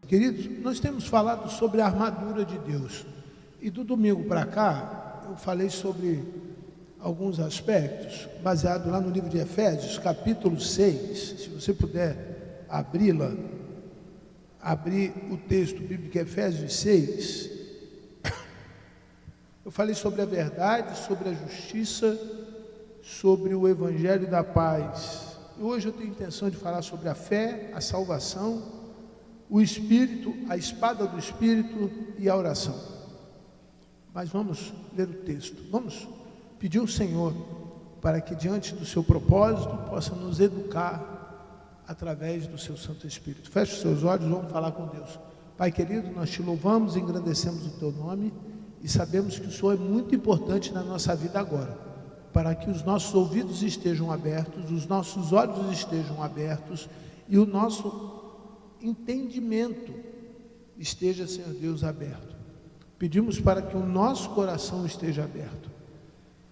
Queridos, nós temos falado sobre a armadura de Deus. E do domingo para cá, eu falei sobre alguns aspectos, baseado lá no livro de Efésios, capítulo 6. Se você puder abrir o texto bíblico Efésios 6. Eu falei sobre a verdade, sobre a justiça, sobre o evangelho da paz. E hoje eu tenho a intenção de falar sobre a fé, a salvação, o Espírito, a espada do Espírito e a oração. Mas vamos ler o texto. Vamos pedir ao Senhor para que diante do seu propósito possa nos educar através do seu Santo Espírito. Feche os seus olhos, vamos falar com Deus. Pai querido, nós te louvamos e engrandecemos o teu nome e sabemos que o Senhor é muito importante na nossa vida agora, para que os nossos ouvidos estejam abertos, os nossos olhos estejam abertos e o nosso entendimento esteja, Senhor Deus, aberto. Pedimos para que o nosso coração esteja aberto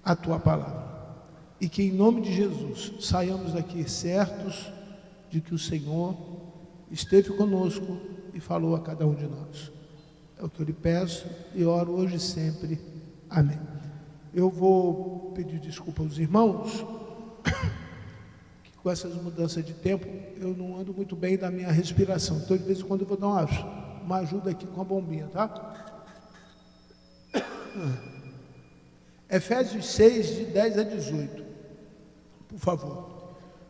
à tua palavra e que em nome de Jesus saiamos daqui certos de que o Senhor esteve conosco e falou a cada um de nós. É o que eu lhe peço e oro hoje e sempre. Amém. Eu vou pedir desculpa aos irmãos que com essas mudanças de tempo eu não ando muito bem da minha respiração, então de vez em quando eu vou dar uma ajuda aqui com a bombinha, tá? Efésios 6, de 10 a 18, por favor.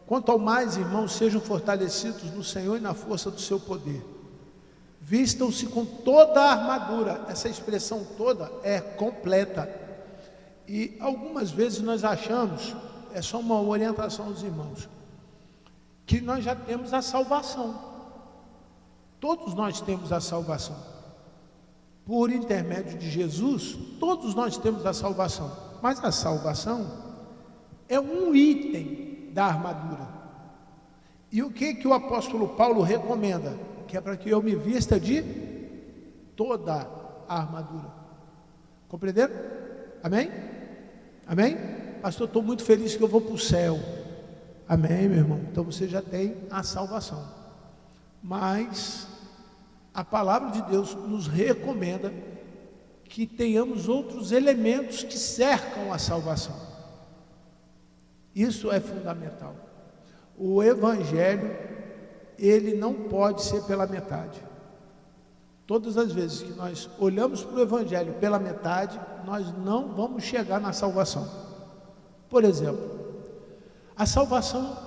Quanto ao mais, irmãos, sejam fortalecidos no Senhor e na força do seu poder. Vistam-se com toda a armadura. Essa expressão toda é completa. E algumas vezes nós achamos, é só uma orientação aos irmãos, que nós já temos a salvação. Todos nós temos a salvação. Por intermédio de Jesus, todos nós temos a salvação. Mas a salvação é um item da armadura. E o que o apóstolo Paulo recomenda? Que é para que eu me vista de toda a armadura. Compreenderam? Amém? Amém? Pastor, estou muito feliz que eu vou para o céu. Amém, meu irmão? Então você já tem a salvação. Mas a palavra de Deus nos recomenda que tenhamos outros elementos que cercam a salvação. Isso é fundamental. O evangelho, ele não pode ser pela metade. Todas as vezes que nós olhamos para o evangelho pela metade, nós não vamos chegar na salvação. Por exemplo, a salvação,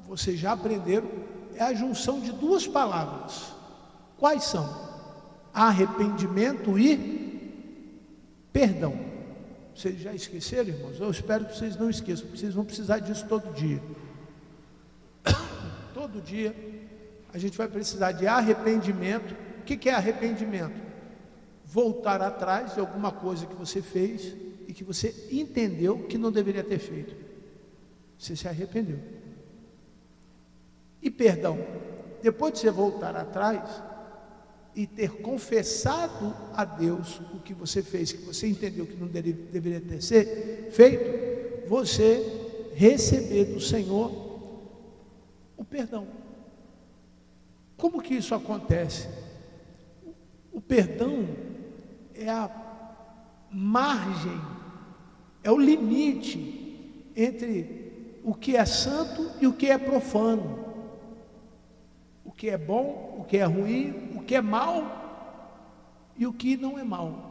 vocês já aprenderam, é a junção de duas palavras. Quais são? Arrependimento e perdão. Vocês já esqueceram, irmãos? Eu espero que vocês não esqueçam, porque vocês vão precisar disso todo dia. Todo dia a gente vai precisar de arrependimento. O que é arrependimento? Voltar atrás de alguma coisa que você fez e que você entendeu que não deveria ter feito. Você se arrependeu. E perdão, depois de você voltar atrás e ter confessado a Deus o que você fez, que você entendeu que não deveria ter feito, você receber do Senhor o perdão. Como que isso acontece? O perdão é a margem, é o limite entre o que é santo e o que é profano, o que é bom, o que é ruim, o que é mal e o que não é mal.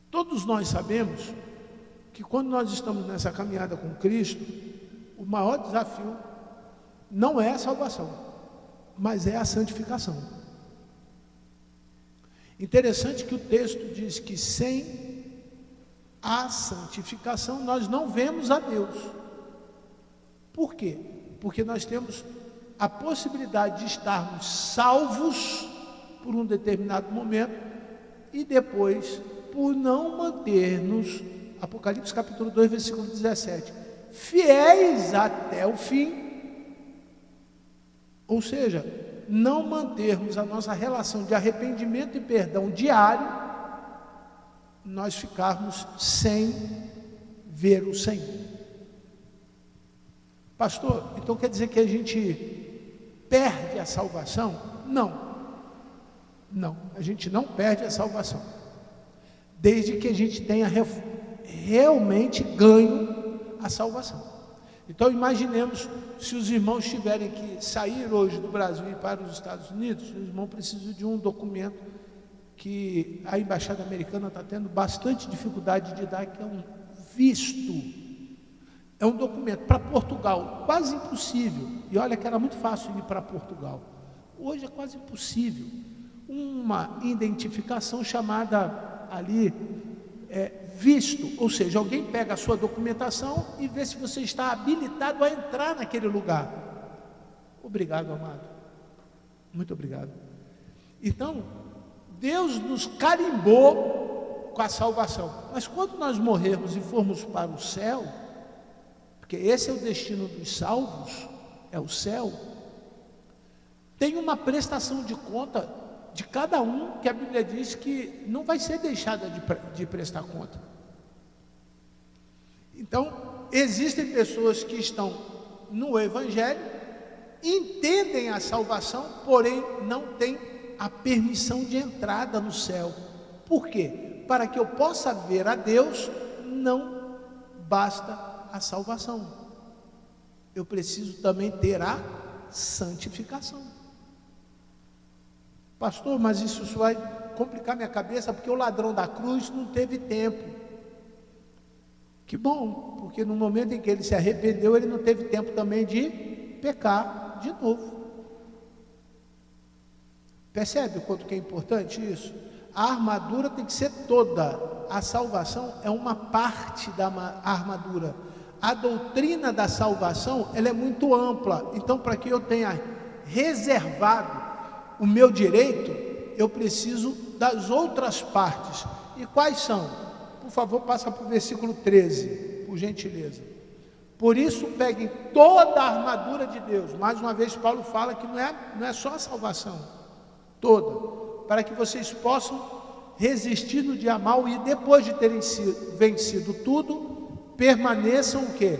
Todos nós sabemos que quando nós estamos nessa caminhada com Cristo, o maior desafio não é a salvação, mas é a santificação. Interessante que o texto diz que sem a santificação nós não vemos a Deus. Por quê? Porque nós temos a possibilidade de estarmos salvos por um determinado momento e depois, por não manter-nos, Apocalipse capítulo 2, versículo 17, fiéis até o fim, ou seja, não mantermos a nossa relação de arrependimento e perdão diário, nós ficarmos sem ver o Senhor. Pastor, então quer dizer que a gente perde a salvação? Não. Não, a gente não perde a salvação. Desde que a gente tenha realmente ganho a salvação. Então imaginemos se os irmãos tiverem que sair hoje do Brasil e ir para os Estados Unidos, os irmãos precisam de um documento que a embaixada americana está tendo bastante dificuldade de dar, que é um visto. É um documento para Portugal, quase impossível. E olha que era muito fácil ir para Portugal. Hoje é quase impossível. Uma identificação chamada ali visto, ou seja, alguém pega a sua documentação e vê se você está habilitado a entrar naquele lugar. Obrigado, amado. Muito obrigado. Então, Deus nos carimbou com a salvação. Mas quando nós morrermos e formos para o céu, porque esse é o destino dos salvos, é o céu, tem uma prestação de conta de cada um, que a Bíblia diz que não vai ser deixada de prestar conta. Então, existem pessoas que estão no Evangelho, entendem a salvação, porém não têm a permissão de entrada no céu. Por quê? Para que eu possa ver a Deus, não basta a salvação. Eu preciso também ter a santificação. Pastor, mas isso vai complicar minha cabeça, porque o ladrão da cruz não teve tempo. Que bom, porque no momento em que ele se arrependeu, ele não teve tempo também de pecar de novo. Percebe o quanto que é importante isso? A armadura tem que ser toda. A salvação é uma parte da armadura. A doutrina da salvação, ela é muito ampla. Então, para que eu tenha reservado o meu direito, eu preciso das outras partes. E quais são? Por favor, passa para o versículo 13, por gentileza. Por isso, peguem toda a armadura de Deus. Mais uma vez, Paulo fala que não é só a salvação, toda, para que vocês possam resistir no dia mal e depois de terem vencido tudo, permaneçam o quê?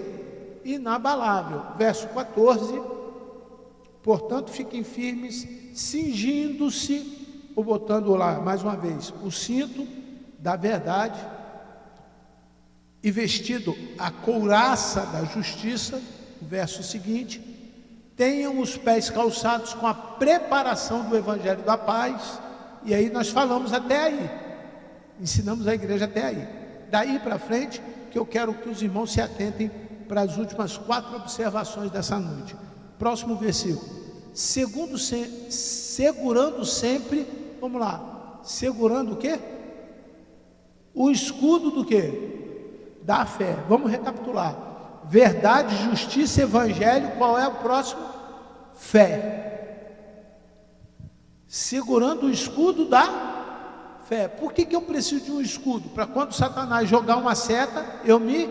Inabalável. Verso 14, portanto, fiquem firmes, cingindo-se, ou botando lá, mais uma vez, o cinto da verdade, e vestido a couraça da justiça, o verso seguinte, tenham os pés calçados com a preparação do Evangelho da paz. E aí nós falamos até aí, ensinamos a igreja até aí. Daí para frente, que eu quero que os irmãos se atentem para as últimas 4 observações dessa noite. Próximo versículo. Segurando sempre, vamos lá, segurando o quê? O escudo do quê? Da fé. Vamos recapitular. Verdade, justiça, evangelho. Qual é o próximo? Fé. Segurando o escudo da fé. Por que eu preciso de um escudo? Para quando Satanás jogar uma seta, eu me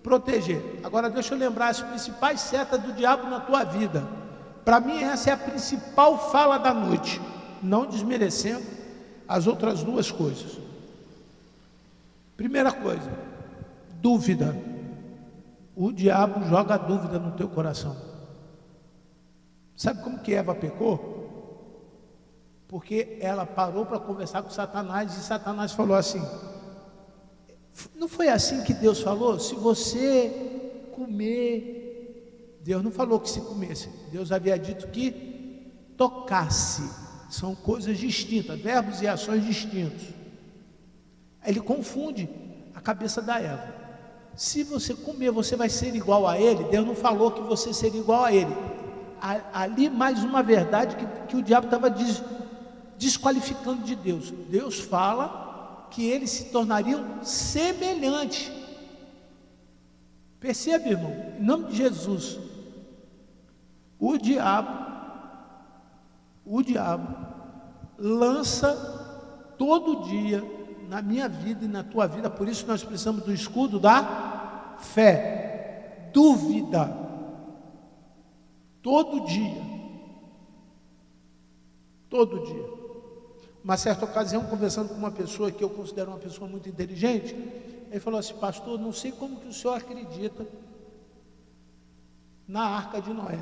proteger. Agora deixa eu lembrar as principais setas do diabo na tua vida. Para mim essa é a principal fala da noite, não desmerecendo as outras duas coisas. Primeira coisa, dúvida. O diabo joga dúvida no teu coração. Sabe como que Eva pecou? Porque ela parou para conversar com Satanás e Satanás falou assim: não foi assim que Deus falou? Se você comer... Deus não falou que se comesse, Deus havia dito que tocasse. São coisas distintas, verbos e ações distintos. Aí ele confunde a cabeça da Eva. Se você comer, você vai ser igual a ele. Deus não falou que você seria igual a ele. Ali mais uma verdade que o diabo estava desqualificando de Deus. Deus fala que eles se tornariam semelhantes. Percebe, irmão? Em nome de Jesus. O diabo lança todo dia na minha vida e na tua vida. Por isso nós precisamos do escudo da fé. Dúvida. Todo dia. Todo dia. Uma certa ocasião, conversando com uma pessoa que eu considero uma pessoa muito inteligente, ele falou assim: pastor, não sei como que o senhor acredita na Arca de Noé.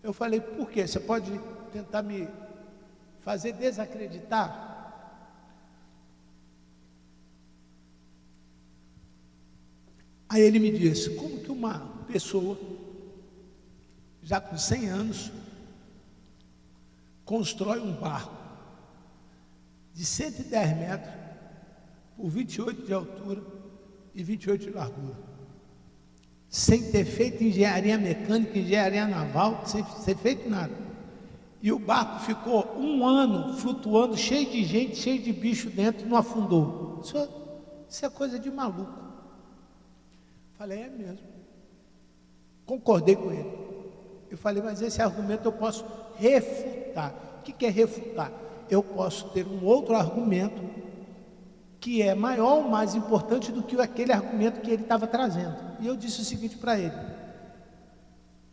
Eu falei, por quê? Você pode tentar me fazer desacreditar? Aí ele me disse, como que uma pessoa, já com 100 anos, constrói um barco de 110 metros, por 28 de altura e 28 de largura, sem ter feito engenharia mecânica, engenharia naval, sem ter feito nada. E o barco ficou 1 ano flutuando, cheio de gente, cheio de bicho dentro, não afundou. Isso é coisa de maluco. Falei, é mesmo. Concordei com ele. Eu falei, mas esse argumento eu posso refutar. O que é refutar? Eu posso ter um outro argumento que é maior ou mais importante do que aquele argumento que ele estava trazendo. E eu disse o seguinte para ele: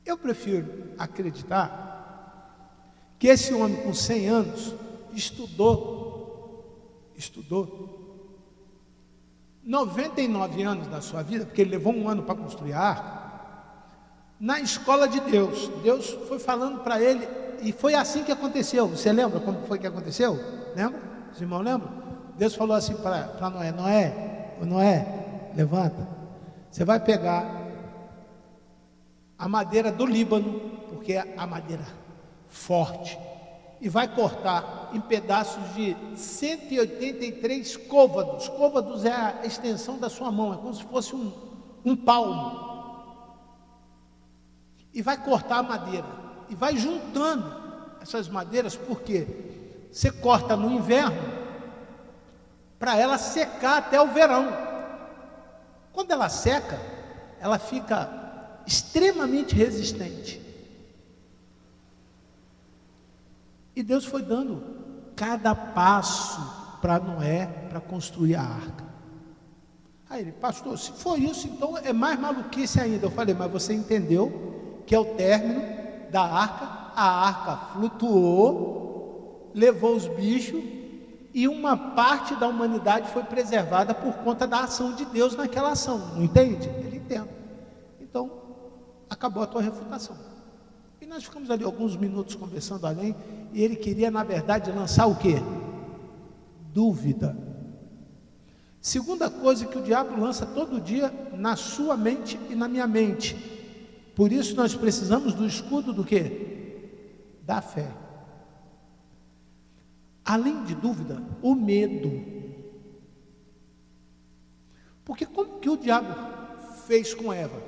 eu prefiro acreditar que esse homem com 100 anos estudou 99 anos da sua vida, porque ele levou 1 ano para construir a arca, na escola de Deus. Deus foi falando para ele, e foi assim que aconteceu. Você lembra como foi que aconteceu? Lembra? Os irmãos lembram? Deus falou assim para Noé: Noé, levanta, você vai pegar a madeira do Líbano, porque é a madeira forte, e vai cortar em pedaços de 183 côvados. Côvados é a extensão da sua mão, é como se fosse um palmo. E vai cortar a madeira, e vai juntando essas madeiras, porque você corta no inverno, para ela secar até o verão. Quando ela seca, ela fica extremamente resistente. E Deus foi dando cada passo para Noé para construir a arca. Aí ele: pastor, se for isso, então é mais maluquice ainda. Eu falei: mas você entendeu que é o término da arca? A arca flutuou, levou os bichos, e uma parte da humanidade foi preservada por conta da ação de Deus naquela ação. Não entende? Ele entende. Então, acabou a tua refutação. E nós ficamos ali alguns minutos conversando além, e ele queria, na verdade, lançar o quê? Dúvida. Segunda coisa que o diabo lança todo dia na sua mente e na minha mente. Por isso nós precisamos do escudo do quê? Da fé. Além de dúvida, o medo. Porque como que o diabo fez com Eva?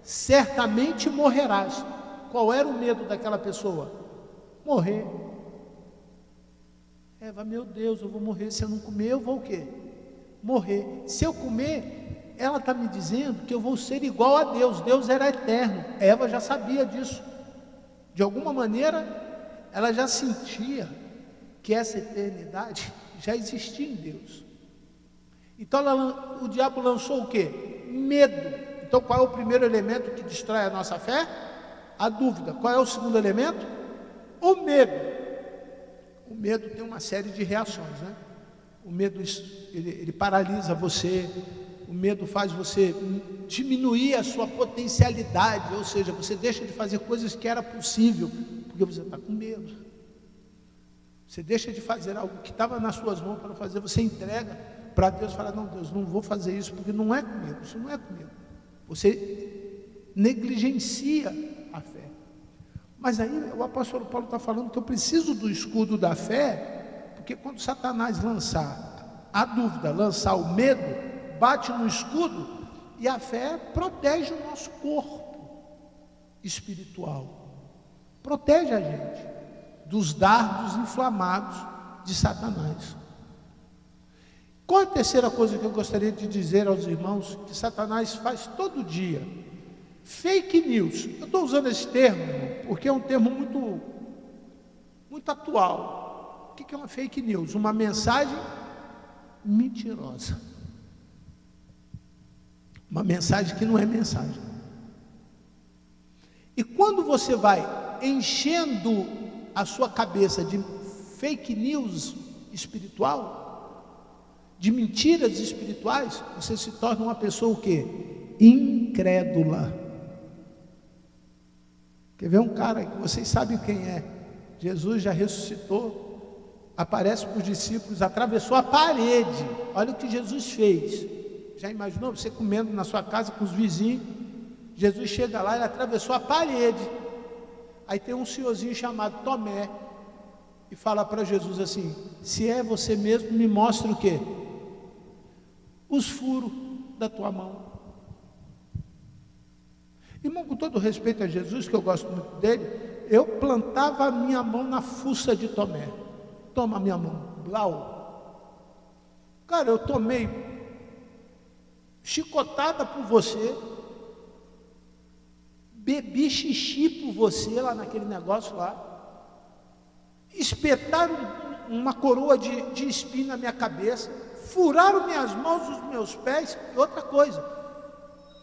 Certamente morrerás. Qual era o medo daquela pessoa? Morrer. Eva: meu Deus, eu vou morrer. Se eu não comer, eu vou o quê? Morrer. Se eu comer, ela está me dizendo que eu vou ser igual a Deus. Deus era eterno. Eva já sabia disso. De alguma maneira, ela já sentia que essa eternidade já existia em Deus. Então o diabo lançou o quê? Medo. Então qual é o primeiro elemento que destrói a nossa fé? A dúvida. Qual é o segundo elemento? O medo. O medo tem uma série de reações, né? O medo, ele paralisa você. O medo faz você diminuir a sua potencialidade, ou seja, você deixa de fazer coisas que era possível, porque você está com medo. Você deixa de fazer algo que estava nas suas mãos para fazer, você entrega para Deus e fala: não, Deus, não vou fazer isso, porque não é comigo, isso não é comigo. Você negligencia a fé. Mas aí o apóstolo Paulo está falando que eu preciso do escudo da fé, porque quando Satanás lançar a dúvida, lançar o medo, bate no escudo, e a fé protege o nosso corpo espiritual, protege a gente dos dardos inflamados de Satanás. Qual é a terceira coisa que eu gostaria de dizer aos irmãos que Satanás faz todo dia? Fake news. Eu estou usando esse termo, irmão, porque é um termo muito atual. O que é uma fake news? Uma mensagem mentirosa. Uma mensagem que não é mensagem. E quando você vai enchendo a sua cabeça de fake news espiritual, de mentiras espirituais, você se torna uma pessoa o quê? Incrédula. Quer ver um cara que vocês sabem quem é? Jesus já ressuscitou, aparece para os discípulos, atravessou a parede. Olha o que Jesus fez. Já imaginou você comendo na sua casa com os vizinhos? Jesus chega lá, ele atravessou a parede. Aí tem um senhorzinho chamado Tomé e fala para Jesus assim: se é você mesmo, me mostra o quê? Os furos da tua mão. Irmão, com todo respeito a Jesus, que eu gosto muito dele, eu plantava a minha mão na fuça de Tomé. Toma a minha mão, blau. Cara, eu tomei chicotada por você, bebi xixi por você lá naquele negócio lá, espetaram uma coroa de espinho na minha cabeça, furaram minhas mãos, os meus pés, e outra coisa,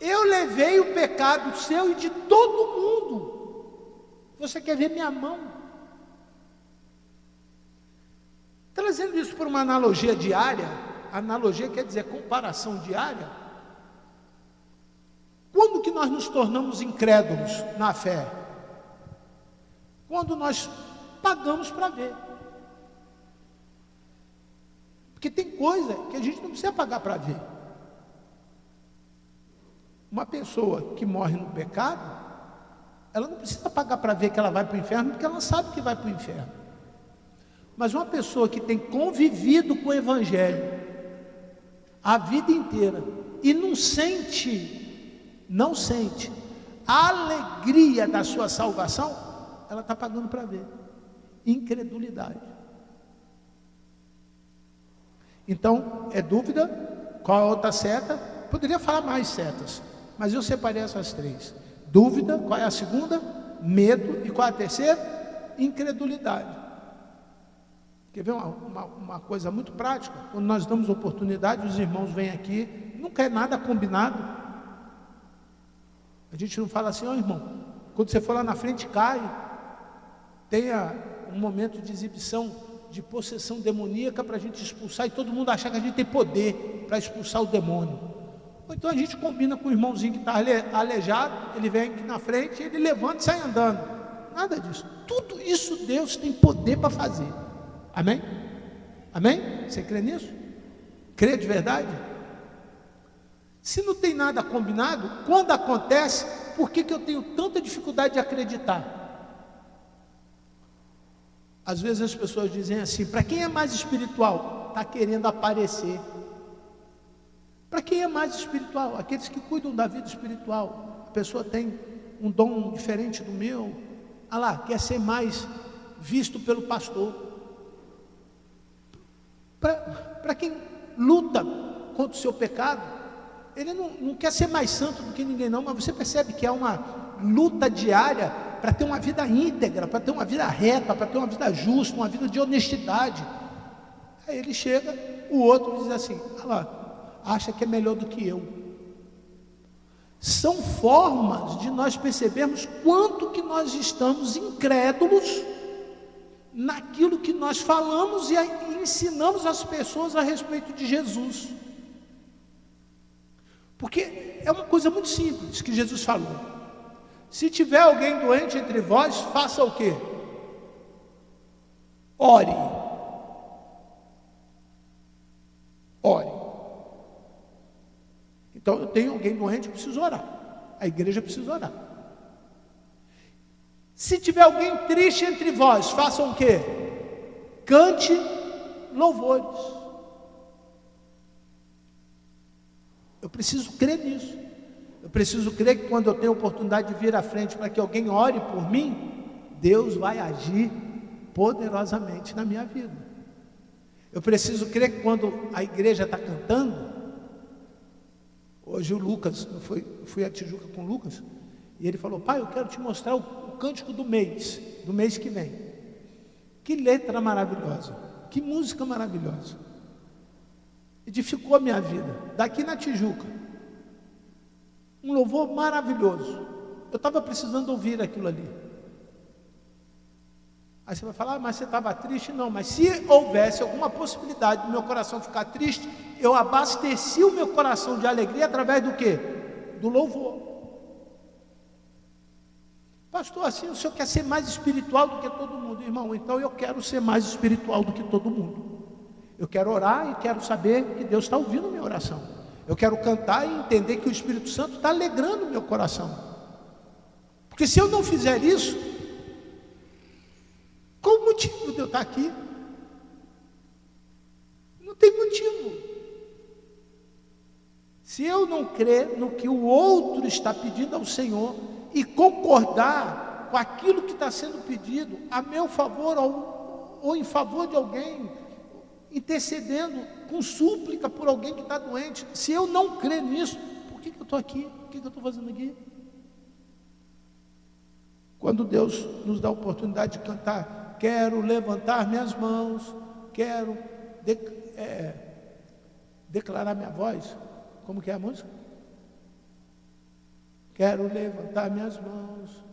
eu levei o pecado seu e de todo mundo. Você quer ver minha mão? Trazendo isso por uma analogia diária, analogia quer dizer comparação diária. Quando que nós nos tornamos incrédulos na fé? Quando nós pagamos para ver. Porque tem coisa que a gente não precisa pagar para ver. Uma pessoa que morre no pecado, ela não precisa pagar para ver que ela vai para o inferno, porque ela sabe que vai para o inferno. Mas uma pessoa que tem convivido com o Evangelho a vida inteira e não sente a alegria da sua salvação, ela está pagando para ver. Incredulidade. Então, é dúvida. Qual a outra seta? Poderia falar mais setas, mas eu separei essas três. Dúvida, qual é a segunda? Medo, e qual é a terceira? Incredulidade. Quer ver uma coisa muito prática? Quando nós damos oportunidade, os irmãos vêm aqui, não quer nada combinado. A gente não fala assim: ó irmão, quando você for lá na frente, cai. Tenha um momento de exibição, de possessão demoníaca, para a gente expulsar e todo mundo achar que a gente tem poder para expulsar o demônio. Ou então a gente combina com o irmãozinho que está aleijado, ele vem aqui na frente, ele levanta e sai andando. Nada disso. Tudo isso Deus tem poder para fazer. Amém? Amém? Você crê nisso? Crê de verdade? Se não tem nada combinado, quando acontece, por que eu tenho tanta dificuldade de acreditar? Às vezes as pessoas dizem assim: para quem é mais espiritual? Está querendo aparecer. Para quem é mais espiritual? Aqueles que cuidam da vida espiritual. A pessoa tem um dom diferente do meu. Ah lá, quer ser mais visto pelo pastor. Para quem luta contra o seu pecado, ele não quer ser mais santo do que ninguém não, mas você percebe que é uma luta diária para ter uma vida íntegra, para ter uma vida reta, para ter uma vida justa, uma vida de honestidade. Aí ele chega, o outro diz assim: ah lá, acha que é melhor do que eu. São formas de nós percebermos quanto que nós estamos incrédulos naquilo que nós falamos e ensinamos as pessoas a respeito de Jesus. Porque é uma coisa muito simples que Jesus falou: se tiver alguém doente entre vós, faça o quê? Ore. Ore. Então eu tenho alguém doente, eu preciso orar. A igreja precisa orar. Se tiver alguém triste entre vós, façam o quê? Cante louvores. Eu preciso crer nisso. Eu preciso crer que quando eu tenho a oportunidade de vir à frente para que alguém ore por mim, Deus vai agir poderosamente na minha vida. Eu preciso crer que quando a igreja está cantando, hoje o Lucas, eu fui a Tijuca com o Lucas, e ele falou: pai, eu quero te mostrar o cântico do mês que vem. Que letra maravilhosa, que música maravilhosa. Edificou a minha vida, daqui na Tijuca. Um louvor maravilhoso. Eu estava precisando ouvir aquilo ali. Aí você vai falar: ah, mas você estava triste? Não, mas se houvesse alguma possibilidade do meu coração ficar triste, eu abasteci o meu coração de alegria através do quê? Do louvor. Pastor, assim o senhor quer ser mais espiritual do que todo mundo? Irmão, então eu quero ser mais espiritual do que todo mundo. Eu quero orar e quero saber que Deus está ouvindo a minha oração. Eu quero cantar e entender que o Espírito Santo está alegrando o meu coração. Porque se eu não fizer isso, qual o motivo de eu estar aqui? Não tem motivo. Se eu não crer no que o outro está pedindo ao Senhor e concordar com aquilo que está sendo pedido a meu favor ou em favor de alguém, intercedendo com súplica por alguém que está doente, se eu não crer nisso, por que eu estou aqui? O que eu estou fazendo aqui? Quando Deus nos dá a oportunidade de cantar, quero levantar minhas mãos, quero declarar minha voz. Como que é a música? Quero levantar minhas mãos.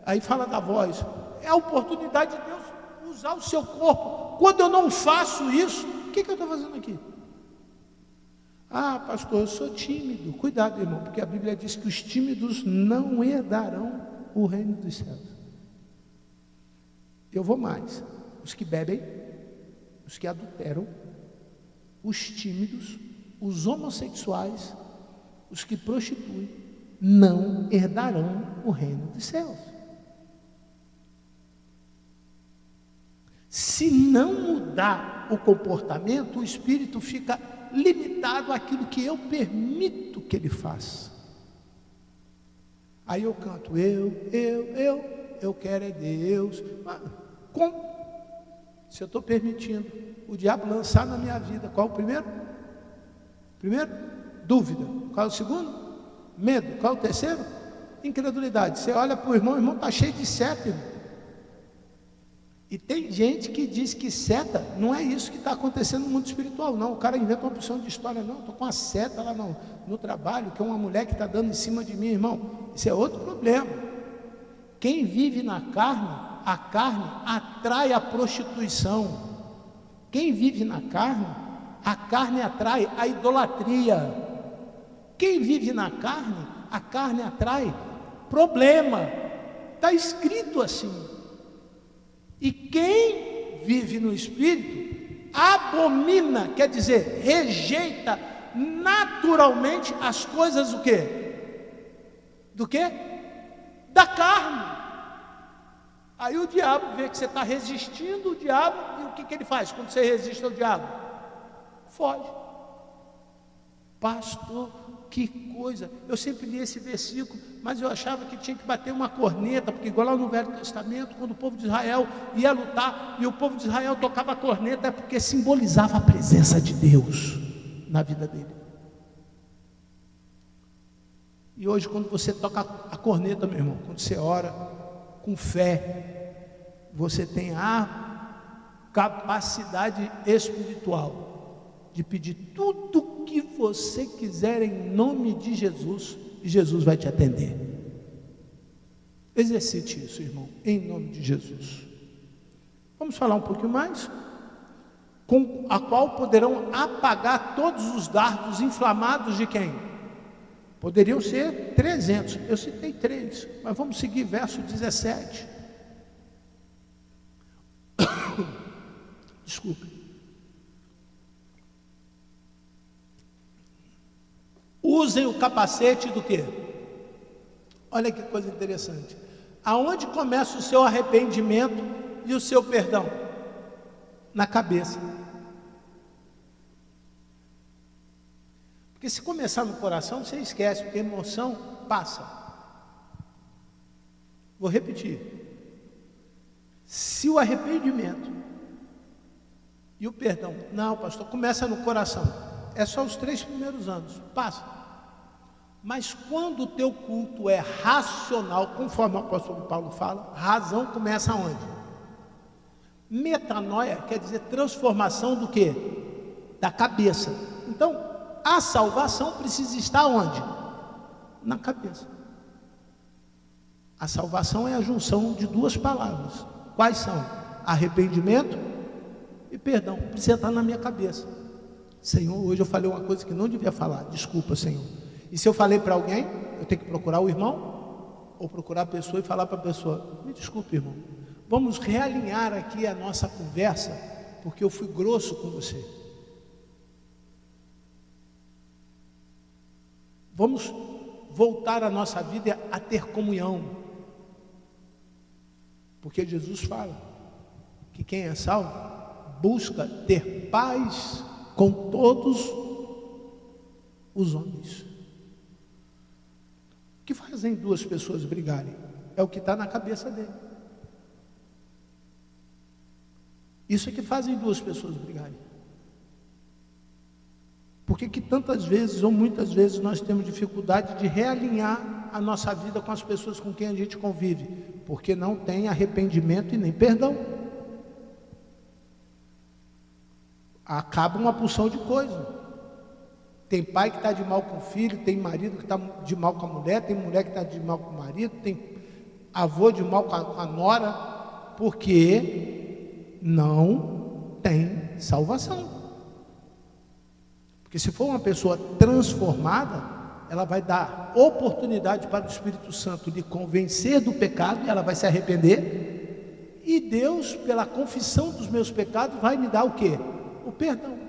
Aí fala da voz. É a oportunidade de Deus usar o seu corpo. Quando eu não faço isso, o que eu estou fazendo aqui? Ah, pastor, eu sou tímido. Cuidado, irmão, porque a Bíblia diz que os tímidos não herdarão o reino dos céus. Eu vou mais. Os que bebem, os que adulteram, os tímidos, os homossexuais, os que prostituem, não herdarão o reino dos céus. Se não mudar o comportamento, o espírito fica limitado àquilo que eu permito que ele faça. Aí eu canto, eu quero é Deus. Mas, como? Se eu estou permitindo o diabo lançar na minha vida, qual o primeiro? Primeiro, dúvida. Qual é o segundo? Medo. Qual é o terceiro? Incredulidade. Você olha para o irmão está cheio de seta, irmão. E tem gente que diz que seta não é isso que está acontecendo no mundo espiritual, não. O cara inventa uma porção de história, não. Estou com uma seta lá no trabalho, que é uma mulher que está dando em cima de mim, irmão. Isso é outro problema. Quem vive na carne, a carne atrai a prostituição. Quem vive na carne, a carne atrai a idolatria. Quem vive na carne, a carne atrai problema. Está escrito assim. E quem vive no Espírito, abomina, quer dizer, rejeita naturalmente as coisas o quê? Do quê? Da carne. Aí o diabo vê que você está resistindo o diabo, e o que ele faz quando você resiste ao diabo? Foge. Pastor, que coisa, eu sempre li esse versículo, mas eu achava que tinha que bater uma corneta, porque igual lá no Velho Testamento, quando o povo de Israel ia lutar, e o povo de Israel tocava a corneta, é porque simbolizava a presença de Deus na vida dele. E hoje quando você toca a corneta, meu irmão, quando você ora com fé, você tem a capacidade espiritual de pedir tudo o que você quiser em nome de Jesus, e Jesus vai te atender. Exercite isso, irmão, em nome de Jesus. Vamos falar um pouquinho mais? Com a qual poderão apagar todos os dardos inflamados de quem? Poderiam ser 300, eu citei 3, mas vamos seguir verso 17. Desculpe. Usem o capacete do quê? Olha que coisa interessante. Aonde começa o seu arrependimento e o seu perdão? Na cabeça. Porque se começar no coração, você esquece, porque a emoção passa. Vou repetir. Se o arrependimento e o perdão, não, pastor, começa no coração, é só os 3 primeiros anos, passa. Mas quando o teu culto é racional, conforme o apóstolo Paulo fala, razão começa aonde? Metanoia quer dizer transformação do quê? Da cabeça. Então, a salvação precisa estar onde? Na cabeça. A salvação é a junção de 2 palavras. Quais são? Arrependimento e perdão. Precisa estar na minha cabeça. Senhor, hoje eu falei uma coisa que não devia falar. Desculpa, Senhor. E se eu falei para alguém, eu tenho que procurar o irmão ou procurar a pessoa e falar para a pessoa: me desculpe, irmão, vamos realinhar aqui a nossa conversa, porque eu fui grosso com você. Vamos voltar a nossa vida a ter comunhão, porque Jesus fala que quem é salvo busca ter paz com todos os homens. O que fazem duas pessoas brigarem? É o que está na cabeça dele. Isso é que fazem duas pessoas brigarem. Por que tantas vezes ou muitas vezes nós temos dificuldade de realinhar a nossa vida com as pessoas com quem a gente convive? Porque não tem arrependimento e nem perdão. Acaba uma porção de coisa. Tem pai que está de mal com o filho, tem marido que está de mal com a mulher, tem mulher que está de mal com o marido, tem avô de mal com a nora, porque não tem salvação. Porque se for uma pessoa transformada, ela vai dar oportunidade para o Espírito Santo lhe convencer do pecado, e ela vai se arrepender, e Deus, pela confissão dos meus pecados, vai me dar o quê? O perdão.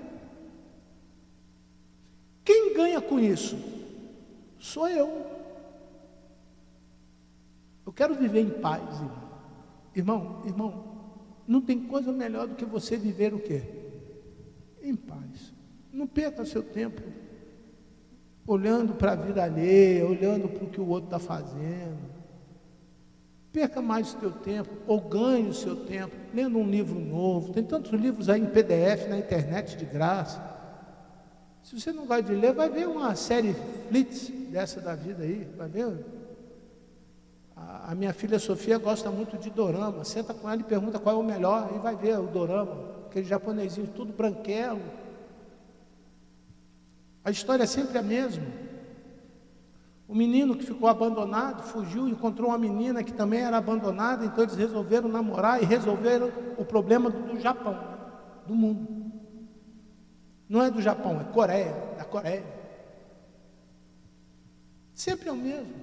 Quem ganha com isso? Sou eu. Eu quero viver em paz, irmão, não tem coisa melhor do que você viver o quê? Em paz. Não perca seu tempo olhando para a vida alheia, olhando para o que o outro está fazendo. Perca mais o seu tempo, ou ganhe o seu tempo, lendo um livro novo. Tem tantos livros aí em PDF, na internet, de graça. Se você não gosta de ler, vai ver uma série Flits dessa da vida aí, vai ver. A minha filha Sofia gosta muito de dorama. Senta com ela e pergunta qual é o melhor, e vai ver o dorama, aquele japonesinho tudo branquelo. A história é sempre a mesma. O menino que ficou abandonado fugiu, encontrou uma menina que também era abandonada, então eles resolveram namorar e resolveram o problema do Japão, do mundo. Não é do Japão, é Coreia, da Coreia. Sempre é o mesmo.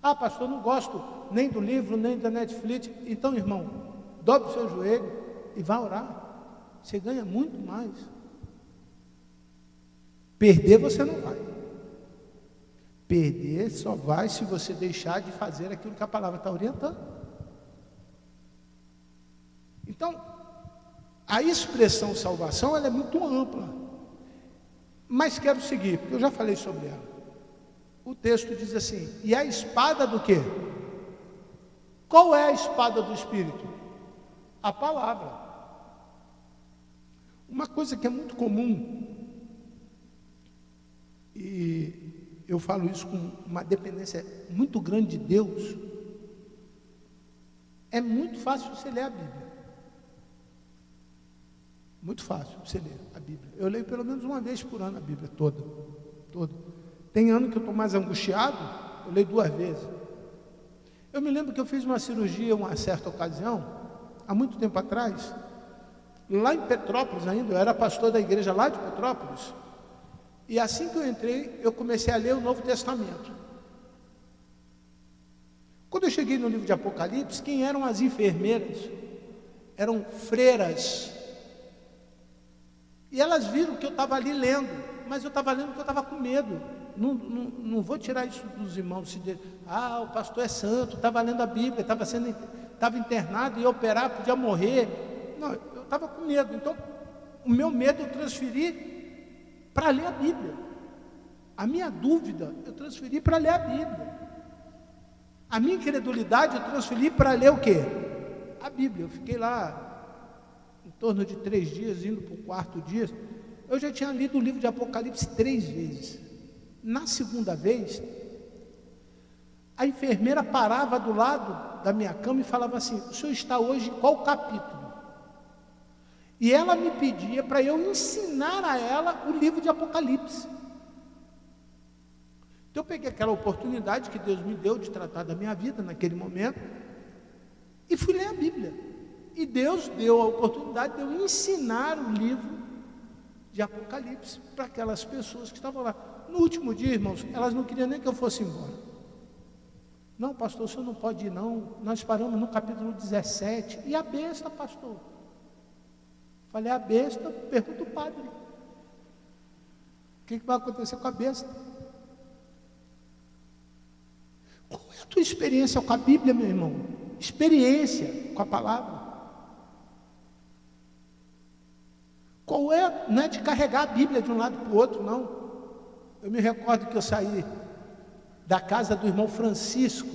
Ah, pastor, não gosto nem do livro, nem da Netflix. Então, irmão, dobre o seu joelho e vá orar. Você ganha muito mais. Perder você não vai. Perder só vai se você deixar de fazer aquilo que a palavra está orientando. Então, a expressão salvação, ela é muito ampla, mas quero seguir, porque eu já falei sobre ela. O texto diz assim: e a espada do quê? Qual é a espada do Espírito? A palavra. Uma coisa que é muito comum, e eu falo isso com uma dependência muito grande de Deus, é muito fácil você ler a Bíblia. Muito fácil você ler a Bíblia. Eu leio pelo menos uma vez por ano a Bíblia toda. Tem ano que eu estou mais angustiado, eu leio 2 vezes. Eu me lembro que eu fiz uma cirurgia uma certa ocasião, há muito tempo atrás, lá em Petrópolis ainda, eu era pastor da igreja lá de Petrópolis, e assim que eu entrei, eu comecei a ler o Novo Testamento. Quando eu cheguei no livro de Apocalipse, quem eram as enfermeiras? Eram freiras. E elas viram que eu estava ali lendo, mas eu estava lendo porque eu estava com medo. Não vou tirar isso dos irmãos, se dizer, o pastor é santo, estava lendo a Bíblia, estava internado, ia operar, podia morrer. Não, eu estava com medo. Então, o meu medo eu transferi para ler a Bíblia. A minha dúvida eu transferi para ler a Bíblia. A minha incredulidade eu transferi para ler o quê? A Bíblia. Eu fiquei lá em torno de 3 dias, indo para o 4º dia. Eu já tinha lido o livro de Apocalipse 3 vezes. Na segunda vez, a enfermeira parava do lado da minha cama e falava assim: o senhor está hoje em qual capítulo? E ela me pedia para eu ensinar a ela o livro de Apocalipse. Então eu peguei aquela oportunidade que Deus me deu de tratar da minha vida naquele momento e fui ler a Bíblia. E Deus deu a oportunidade de eu ensinar o livro de Apocalipse para aquelas pessoas que estavam lá. No último dia, irmãos, elas não queriam nem que eu fosse embora. Não, pastor, o senhor não pode ir não, nós paramos no capítulo 17, e a besta, pastor? Falei, a besta, pergunta o padre, o que vai acontecer com a besta? Qual é a tua experiência com a Bíblia, meu irmão? Experiência com a palavra. Qual é? Não é de carregar a Bíblia de um lado para o outro, não. Eu me recordo que eu saí da casa do irmão Francisco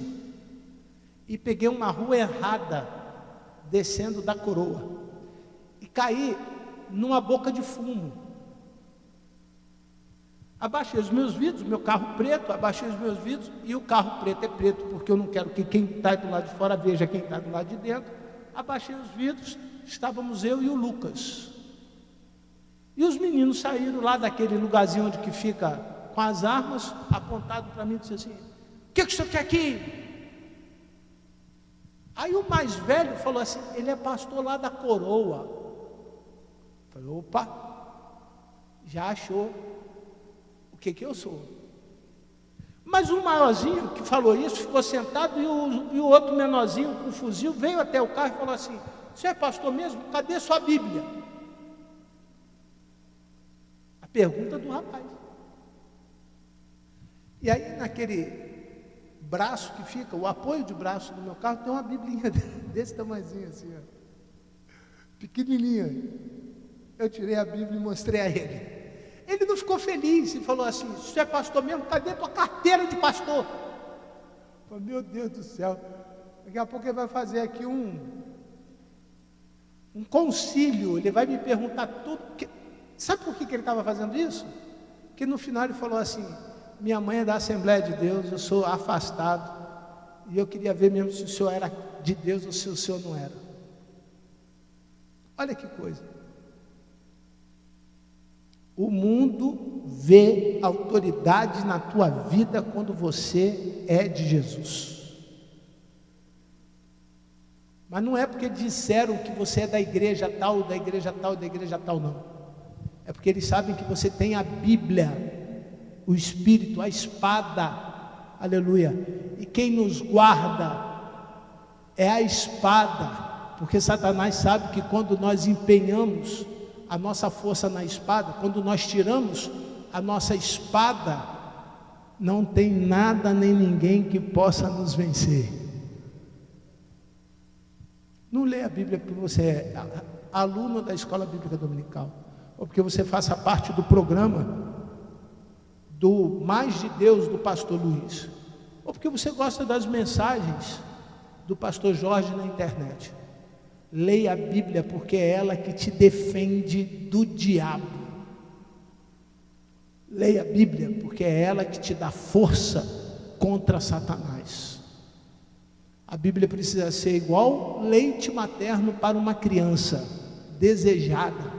e peguei uma rua errada, descendo da Coroa, e caí numa boca de fumo. Abaixei os meus vidros, meu carro preto, abaixei os meus vidros, e o carro preto é preto, porque eu não quero que quem está do lado de fora veja quem está do lado de dentro. Abaixei os vidros, estávamos eu e o Lucas. E os meninos saíram lá daquele lugarzinho onde que fica com as armas, apontado para mim e disse assim: o que o senhor quer aqui? Aí o mais velho falou assim: ele é pastor lá da Coroa. Eu falei: opa, já achou o que eu sou. Mas o maiorzinho que falou isso ficou sentado, e o outro menorzinho com o fuzil veio até o carro e falou assim: você é pastor mesmo? Cadê sua Bíblia? A pergunta do rapaz. E aí naquele braço que fica, o apoio de braço do meu carro, tem uma biblinha desse tamanhozinho assim, ó, pequenininha. Eu tirei a Bíblia e mostrei a ele. Ele não ficou feliz e falou assim: você é pastor mesmo? Cadê tua carteira de pastor? Eu falei: meu Deus do céu, daqui a pouco ele vai fazer aqui um concílio, ele vai me perguntar tudo. Sabe por que ele estava fazendo isso? Porque no final ele falou assim: minha mãe é da Assembleia de Deus, eu sou afastado, e eu queria ver mesmo se o senhor era de Deus ou se o senhor não era. Olha que coisa. O mundo vê autoridade na tua vida quando você é de Jesus. Mas não é porque disseram que você é da igreja tal, da igreja tal, da igreja tal, não. É porque eles sabem que você tem a Bíblia, o Espírito, a espada, aleluia. E quem nos guarda é a espada, porque Satanás sabe que quando nós empenhamos a nossa força na espada, quando nós tiramos a nossa espada, não tem nada nem ninguém que possa nos vencer. Não leia a Bíblia porque você é aluno da Escola Bíblica Dominical, ou porque você faça parte do programa do Mais de Deus do pastor Luiz, ou porque você gosta das mensagens do pastor Jorge na internet. Leia a Bíblia, porque é ela que te defende do diabo. Leia a Bíblia, porque é ela que te dá força contra Satanás. A Bíblia precisa ser igual leite materno para uma criança desejada.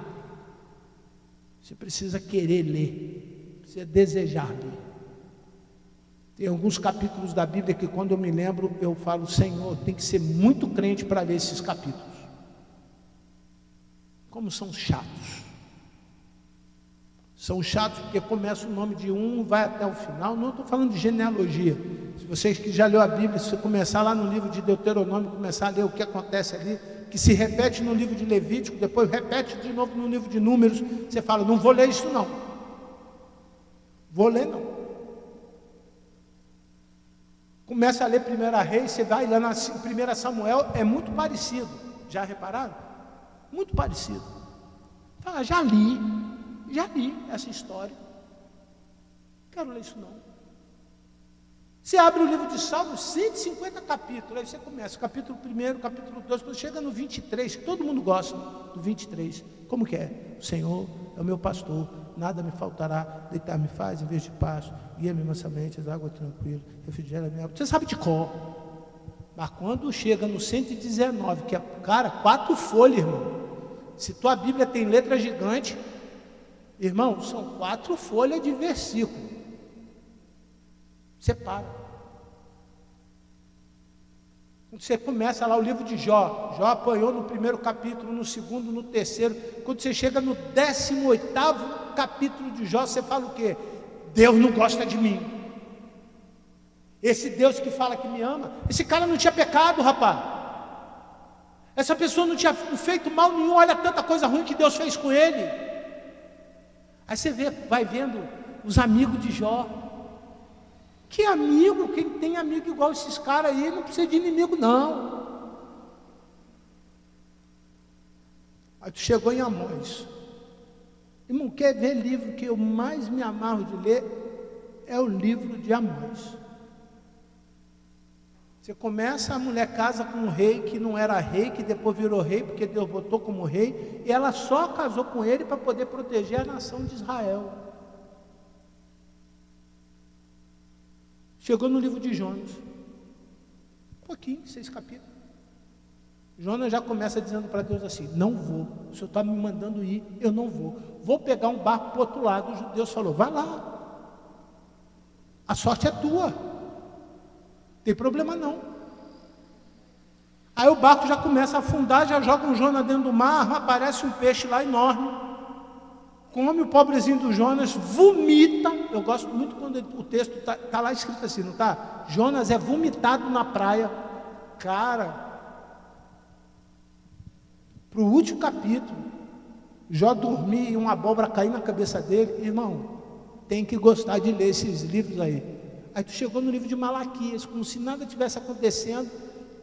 Você precisa querer ler, precisa desejar ler. Tem alguns capítulos da Bíblia que, quando eu me lembro, eu falo: Senhor, tem que ser muito crente para ler esses capítulos. Como são chatos. São chatos porque começa o nome de um, vai até o final. Não estou falando de genealogia. Se vocês que já leu a Bíblia, se você começar lá no livro de Deuteronômio, começar a ler o que acontece ali, que se repete no livro de Levítico, depois repete de novo no livro de Números, você fala: não vou ler isso não. Vou ler não. Começa a ler 1 Reis, você vai lá na 1 Samuel, é muito parecido. Já repararam? Muito parecido. Fala: já li essa história. Quero ler isso não. Você abre o livro de Salmos, 150 capítulos, aí você começa, capítulo 1, capítulo 2, quando chega no 23, que todo mundo gosta do 23, como que é? O Senhor é o meu pastor, nada me faltará, deitar-me faz em vez de pasto, guia-me mansamente, as águas tranquilas, refrigera minha água. Você sabe de cor. Mas quando chega no 119, que é, cara, 4 folhas, irmão. Se tua Bíblia tem letra gigante, irmão, são 4 folhas de versículo. Você para. Quando você começa lá o livro de Jó, Jó apanhou no 1º capítulo, no 2º, no 3º. Quando você chega no 18º capítulo de Jó, você fala o quê? Deus não gosta de mim. Esse Deus que fala que me ama, esse cara não tinha pecado, rapaz. Essa pessoa não tinha feito mal nenhum, olha tanta coisa ruim que Deus fez com ele. Aí você vai vendo os amigos de Jó. Que amigo, quem tem amigo igual esses caras aí, não precisa de inimigo não. Aí tu chegou em Amós. Irmão, quer ver livro que eu mais me amarro de ler? É o livro de Amós. Você começa, a mulher casa com um rei que não era rei, que depois virou rei, porque Deus botou como rei, e ela só casou com ele para poder proteger a nação de Israel. Chegou no livro de Jonas, um pouquinho, 6 capítulos. Jonas já começa dizendo para Deus assim: não vou, o Senhor está me mandando ir, eu não vou. Vou pegar um barco para o outro lado. Deus falou: vai lá, a sorte é tua. Tem problema não. Aí o barco já começa a afundar, já joga um Jonas dentro do mar, aparece um peixe lá enorme, come o pobrezinho do Jonas, vomita. Eu gosto muito quando o texto está lá escrito assim, não está? Jonas é vomitado na praia. Cara, para o último capítulo, Jó dormir e uma abóbora cair na cabeça dele. Irmão, tem que gostar de ler esses livros aí. Aí tu chegou no livro de Malaquias, como se nada tivesse acontecendo.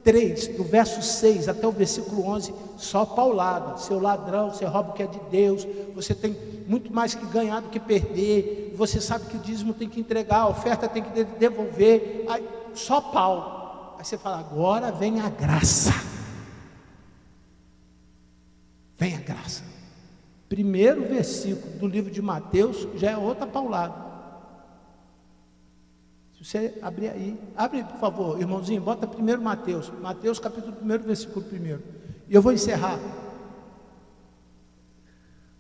3, do verso 6 até o versículo 11, só paulada. Seu ladrão, você rouba o que é de Deus, você tem muito mais que ganhar do que perder, você sabe que o dízimo tem que entregar, a oferta tem que devolver. Aí, só pau. Aí você fala: agora vem a graça. Vem a graça. Primeiro versículo do livro de Mateus já é outra paulada. Se você abrir aí, abre por favor, irmãozinho, bota primeiro Mateus, capítulo 1, versículo 1. E eu vou encerrar.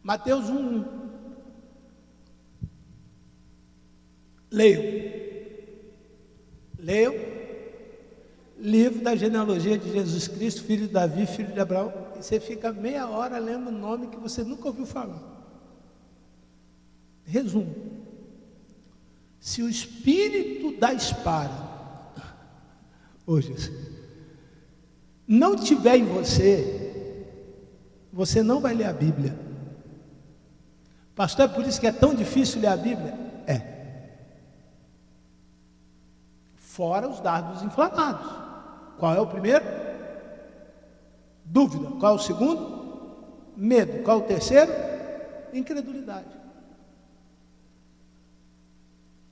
Mateus 1. Leiam. Livro da genealogia de Jesus Cristo, filho de Davi, filho de Abraão. E você fica meia hora lendo um nome que você nunca ouviu falar. Resumo. Se o espírito da espada, hoje, não tiver em você, você não vai ler a Bíblia. Pastor, é por isso que é tão difícil ler a Bíblia? É. Fora os dardos inflamados. Qual é o primeiro? Dúvida. Qual é o segundo? Medo. Qual é o terceiro? Incredulidade.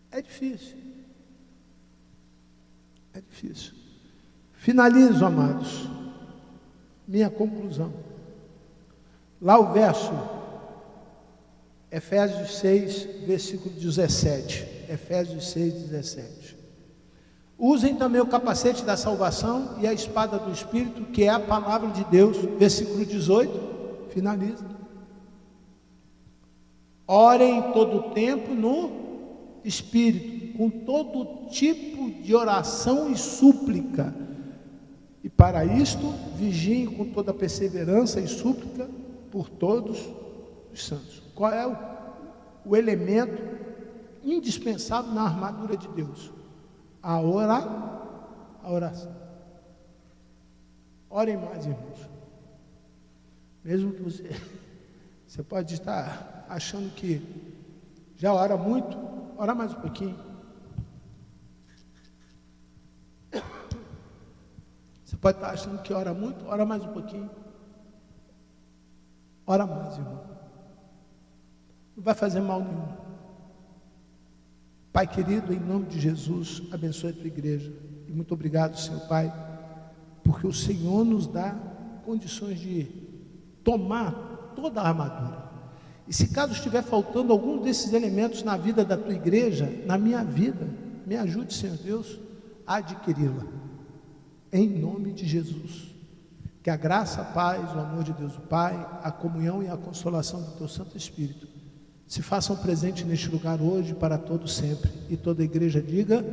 É difícil. É difícil. Finalizo, amados. Minha conclusão. Lá o verso, Efésios 6, versículo 17. Efésios 6, 17. Usem também o capacete da salvação e a espada do Espírito, que é a palavra de Deus. Versículo 18. Finaliza. Orem todo o tempo no Espírito, com todo tipo de oração e súplica, e para isto vigiem com toda perseverança e súplica por todos os santos. Qual é o elemento indispensável na armadura de Deus? A oração. Orem mais, irmãos. Mesmo que você pode estar achando que já ora muito, ora mais um pouquinho. Você pode estar achando que ora muito, ora mais um pouquinho. Ora mais, irmão. Não vai fazer mal nenhum. Pai querido, em nome de Jesus, abençoe a tua igreja. E muito obrigado, Senhor Pai, porque o Senhor nos dá condições de tomar toda a armadura. E se caso estiver faltando algum desses elementos na vida da tua igreja, na minha vida, me ajude, Senhor Deus, a adquiri-la. Em nome de Jesus. Que a graça, a paz, o amor de Deus o Pai, a comunhão e a consolação do teu Santo Espírito se façam presente neste lugar hoje, para todo sempre. E toda a igreja diga...